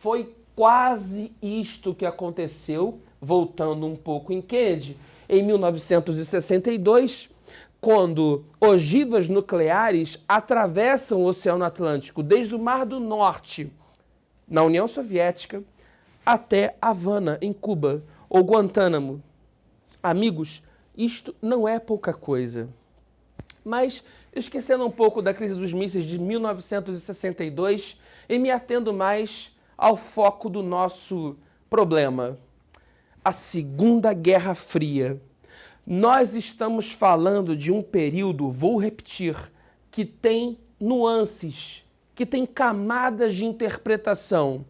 Foi quase isto que aconteceu, voltando um pouco em Kennedy, em 1962, quando ogivas nucleares atravessam o Oceano Atlântico, desde o Mar do Norte, na União Soviética, até Havana, em Cuba, ou Guantánamo. Amigos, isto não é pouca coisa. Mas, esquecendo um pouco da crise dos mísseis de 1962 e me atendo mais ao foco do nosso problema, a Segunda Guerra Fria. Nós estamos falando de um período, vou repetir, que tem nuances, que tem camadas de interpretação.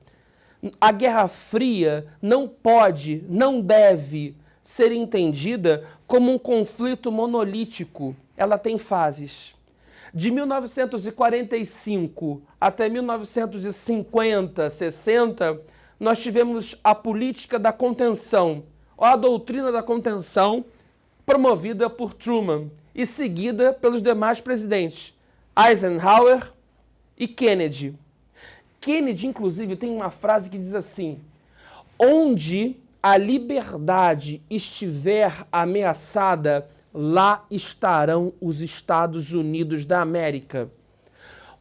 A Guerra Fria não pode, não deve ser entendida como um conflito monolítico. Ela tem fases. De 1945 até 1950, 60, nós tivemos a política da contenção, ou a doutrina da contenção, promovida por Truman e seguida pelos demais presidentes, Eisenhower e Kennedy. Kennedy, inclusive, tem uma frase que diz assim: onde a liberdade estiver ameaçada, lá estarão os Estados Unidos da América.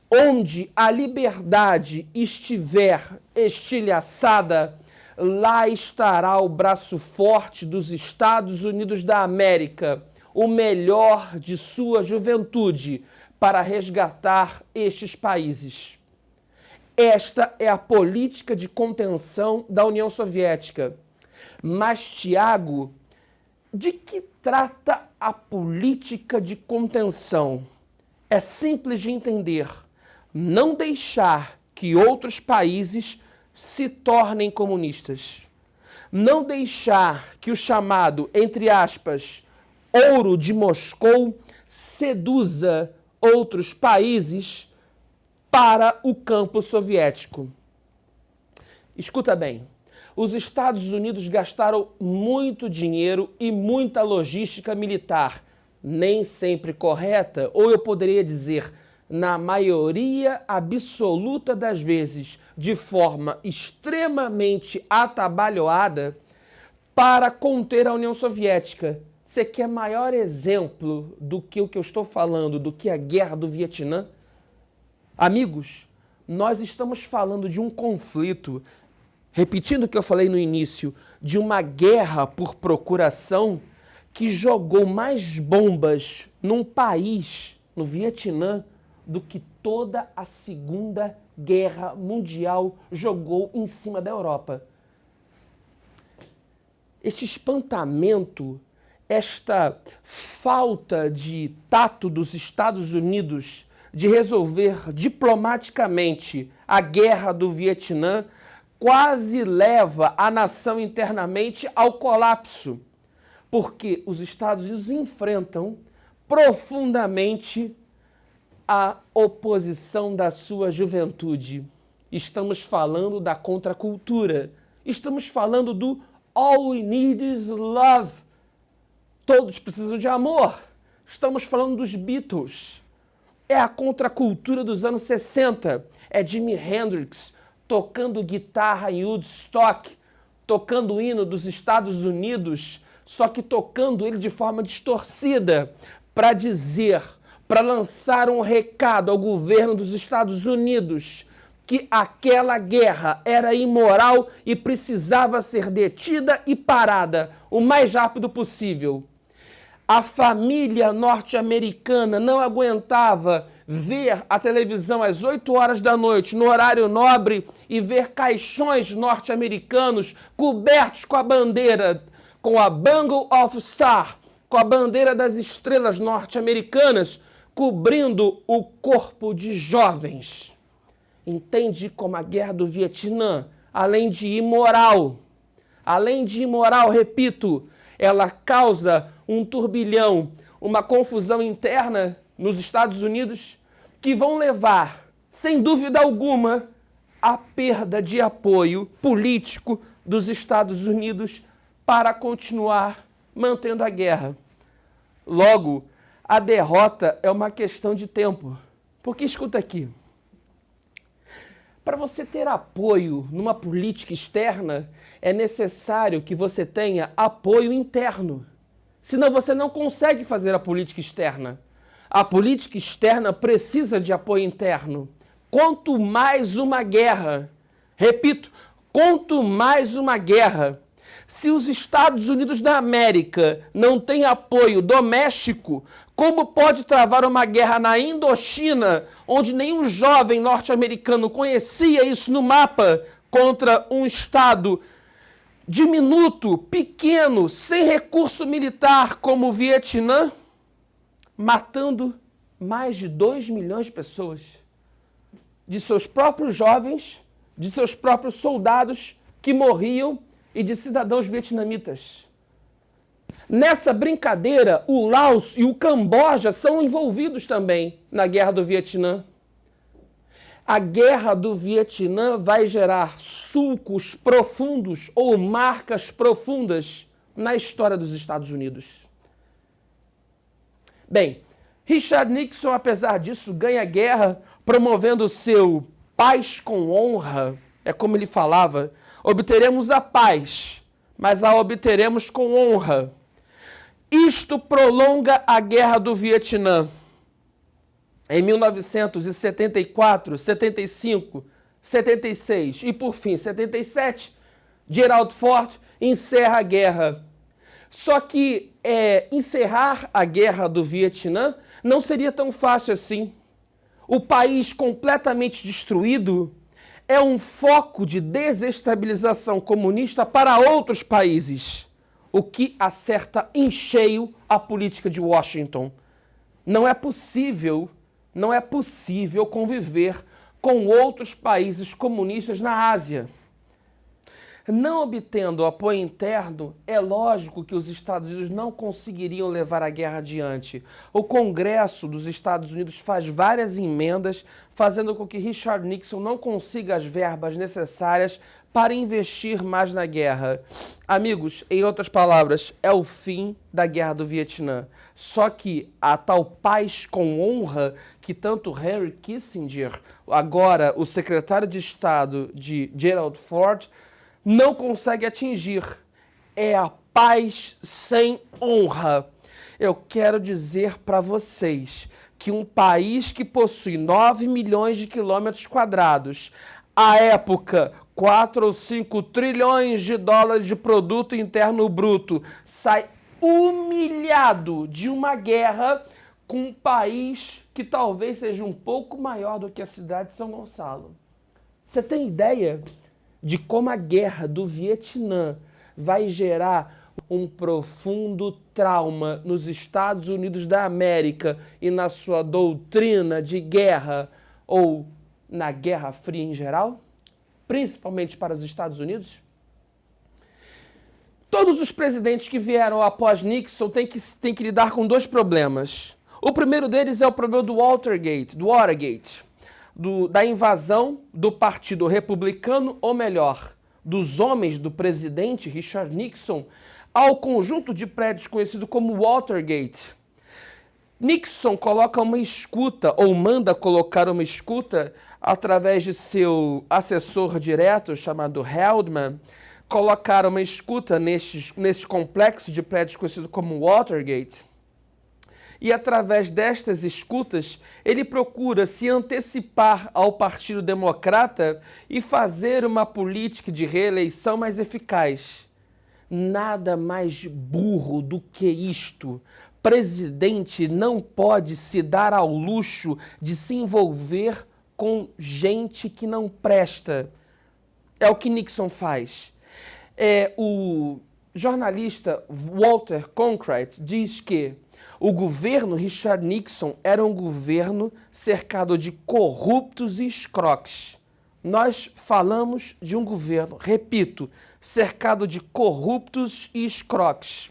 Onde a liberdade estiver estilhaçada, lá estará o braço forte dos Estados Unidos da América, o melhor de sua juventude, para resgatar estes países. Esta é a política de contenção da União Soviética. Mas, Tiago, de que trata a política de contenção? É simples de entender. Não deixar que outros países se tornem comunistas. Não deixar que o chamado, entre aspas, ouro de Moscou seduza outros países para o campo soviético. Escuta bem, os Estados Unidos gastaram muito dinheiro e muita logística militar, nem sempre correta, ou eu poderia dizer, na maioria absoluta das vezes, de forma extremamente atabalhoada, para conter a União Soviética. Você quer maior exemplo do que o que eu estou falando, do que a Guerra do Vietnã? Amigos, nós estamos falando de um conflito, repetindo o que eu falei no início, de uma guerra por procuração que jogou mais bombas num país, no Vietnã, do que toda a Segunda Guerra Mundial jogou em cima da Europa. Este espantamento, esta falta de tato dos Estados Unidos de resolver diplomaticamente a guerra do Vietnã quase leva a nação internamente ao colapso, porque os Estados Unidos enfrentam profundamente a oposição da sua juventude. Estamos falando da contracultura. Estamos falando do all we need is love. Todos precisam de amor. Estamos falando dos Beatles. É a contracultura dos anos 60. É Jimi Hendrix tocando guitarra em Woodstock, tocando o hino dos Estados Unidos, só que tocando ele de forma distorcida, para dizer, para lançar um recado ao governo dos Estados Unidos que aquela guerra era imoral e precisava ser detida e parada o mais rápido possível. A família norte-americana não aguentava ver a televisão às 8 horas da noite, no horário nobre, e ver caixões norte-americanos cobertos com a bandeira, com a Bangle of Star, com a bandeira das estrelas norte-americanas, cobrindo o corpo de jovens. Entende como a guerra do Vietnã, além de imoral, repito, ela causa um turbilhão, uma confusão interna nos Estados Unidos que vão levar, sem dúvida alguma, à perda de apoio político dos Estados Unidos para continuar mantendo a guerra. Logo, a derrota é uma questão de tempo. Porque escuta aqui, Para você ter apoio numa política externa, é necessário que você tenha apoio interno. Senão você não consegue fazer a política externa. A política externa precisa de apoio interno. Quanto mais uma guerra, repito, quanto mais uma guerra, se os Estados Unidos da América não têm apoio doméstico, como pode travar uma guerra na Indochina, onde nenhum jovem norte-americano conhecia isso no mapa, contra um Estado diminuto, pequeno, sem recurso militar como o Vietnã, matando mais de 2 milhões de pessoas, de seus próprios jovens, de seus próprios soldados que morriam e de cidadãos vietnamitas. Nessa brincadeira, o Laos e o Camboja são envolvidos também na Guerra do Vietnã. A Guerra do Vietnã vai gerar sulcos profundos ou marcas profundas na história dos Estados Unidos. Bem, Richard Nixon, apesar disso, ganha a guerra promovendo seu paz com honra, é como ele falava, obteremos a paz, mas a obteremos com honra. Isto prolonga a Guerra do Vietnã. Em 1974, 75, 76 e, por fim, 77, Gerald Ford encerra a guerra. Só que encerrar a Guerra do Vietnã não seria tão fácil assim. O país completamente destruído é um foco de desestabilização comunista para outros países, o que acerta em cheio a política de Washington. Não é possível conviver com outros países comunistas na Ásia. Não obtendo apoio interno, é lógico que os Estados Unidos não conseguiriam levar a guerra adiante. O Congresso dos Estados Unidos faz várias emendas, fazendo com que Richard Nixon não consiga as verbas necessárias para investir mais na guerra. Amigos, em outras palavras, é o fim da Guerra do Vietnã. Só que a tal paz com honra que tanto Henry Kissinger, agora o secretário de Estado de Gerald Ford, não consegue atingir. É a paz sem honra. Eu quero dizer para vocês que um país que possui 9 milhões de quilômetros quadrados, à época 4 ou 5 trilhões de dólares de produto interno bruto, sai humilhado de uma guerra com um país que talvez seja um pouco maior do que a cidade de São Gonçalo. Você tem ideia de como a guerra do Vietnã vai gerar um profundo trauma nos Estados Unidos da América e na sua doutrina de guerra ou na Guerra Fria em geral, principalmente para os Estados Unidos? Todos os presidentes que vieram após Nixon têm que lidar com dois problemas. O primeiro deles é o problema do Watergate, da invasão do Partido Republicano, ou melhor, dos homens do presidente Richard Nixon, ao conjunto de prédios conhecido como Watergate. Nixon coloca uma escuta, ou manda colocar uma escuta, através de seu assessor direto, chamado Haldeman, colocar uma escuta neste complexo de prédios conhecido como Watergate. E através destas escutas, ele procura se antecipar ao Partido Democrata e fazer uma política de reeleição mais eficaz. Nada mais burro do que isto. Presidente não pode se dar ao luxo de se envolver com gente que não presta. É o que Nixon faz. O jornalista Walter Cronkite diz que o governo Richard Nixon era um governo cercado de corruptos e escroques. Nós falamos de um governo, repito, cercado de corruptos e escroques.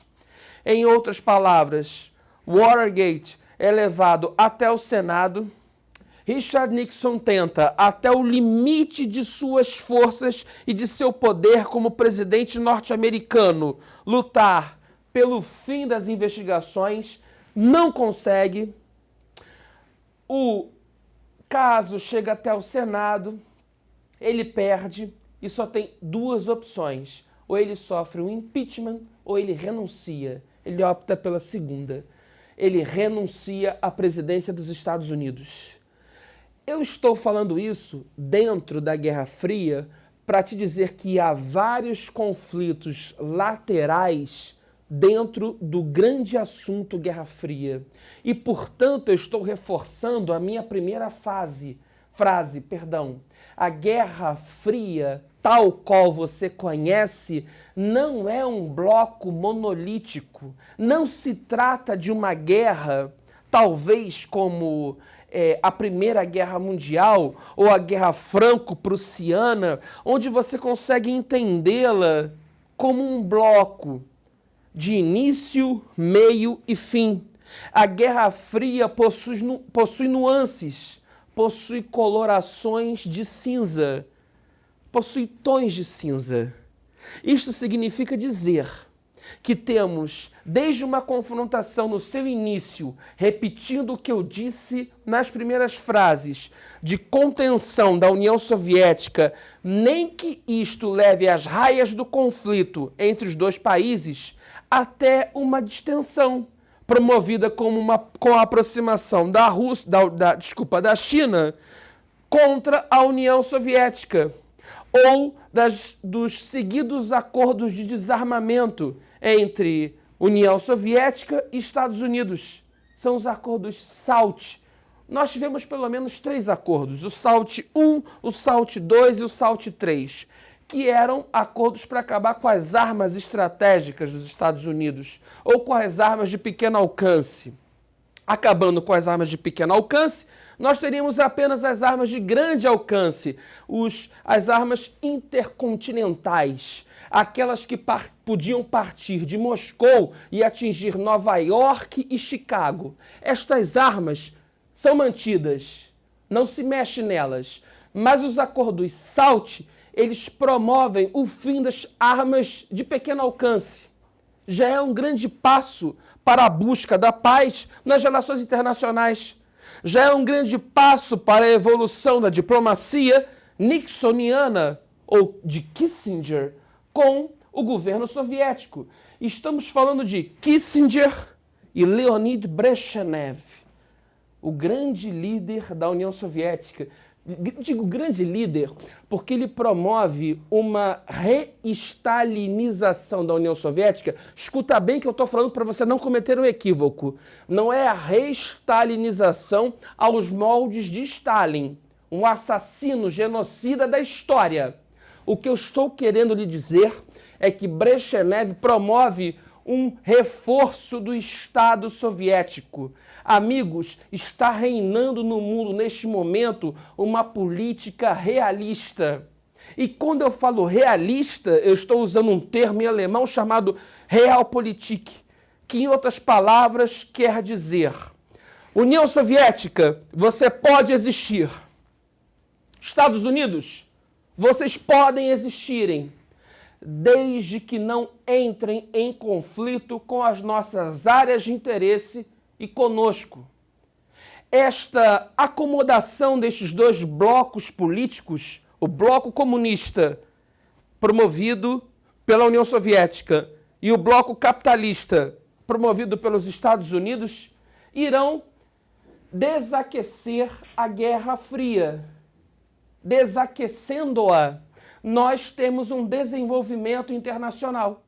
Em outras palavras, Watergate é levado até o Senado. Richard Nixon tenta, até o limite de suas forças e de seu poder como presidente norte-americano, lutar pelo fim das investigações. Não consegue. O caso chega até o Senado ele perde e só tem duas opções. Ou ele sofre um impeachment ou ele renuncia. Ele opta pela segunda. Ele renuncia à presidência dos Estados Unidos. Eu estou falando isso dentro da Guerra Fria para te dizer que há vários conflitos laterais dentro do grande assunto Guerra Fria. E, portanto, eu estou reforçando a minha primeira frase. A Guerra Fria, tal qual você conhece, não é um bloco monolítico. Não se trata de uma guerra, talvez como a Primeira Guerra Mundial ou a Guerra Franco-Prussiana, onde você consegue entendê-la como um bloco de início, meio e fim. A Guerra Fria possui nuances, possui colorações de cinza, possui tons de cinza. Isto significa dizer que temos, desde uma confrontação no seu início, repetindo o que eu disse nas primeiras frases, de contenção da União Soviética, nem que isto leve às raias do conflito entre os dois países, até uma distensão, promovida com a aproximação da China contra a União Soviética, ou dos seguidos acordos de desarmamento entre União Soviética e Estados Unidos. São os acordos SALT. Nós tivemos pelo menos 3 acordos, o SALT I, o SALT II e o SALT III, que eram acordos para acabar com as armas estratégicas dos Estados Unidos, ou com as armas de pequeno alcance. Acabando com as armas de pequeno alcance, nós teríamos apenas as armas de grande alcance, as armas intercontinentais, aquelas que podiam partir de Moscou e atingir Nova York e Chicago. Estas armas são mantidas, não se mexe nelas, mas os acordos SALT, eles promovem o fim das armas de pequeno alcance. Já é um grande passo para a busca da paz nas relações internacionais. Já é um grande passo para a evolução da diplomacia nixoniana ou de Kissinger com o governo soviético. Estamos falando de Kissinger e Leonid Brezhnev, o grande líder da União Soviética. Digo grande líder porque ele promove uma reestalinização da União Soviética. Escuta bem que eu estou falando para você não cometer um equívoco. Não é a reestalinização aos moldes de Stalin, um assassino genocida da história. O que eu estou querendo lhe dizer é que Brezhnev promove um reforço do Estado soviético. Amigos, está reinando no mundo neste momento uma política realista. E quando eu falo realista, eu estou usando um termo em alemão chamado Realpolitik, que em outras palavras quer dizer: União Soviética, você pode existir. Estados Unidos, vocês podem existirem, desde que não entrem em conflito com as nossas áreas de interesse e conosco. Esta acomodação destes dois blocos políticos, o bloco comunista, promovido pela União Soviética, e o bloco capitalista, promovido pelos Estados Unidos, irão desaquecer a Guerra Fria. Desaquecendo-a, nós temos um desenvolvimento internacional.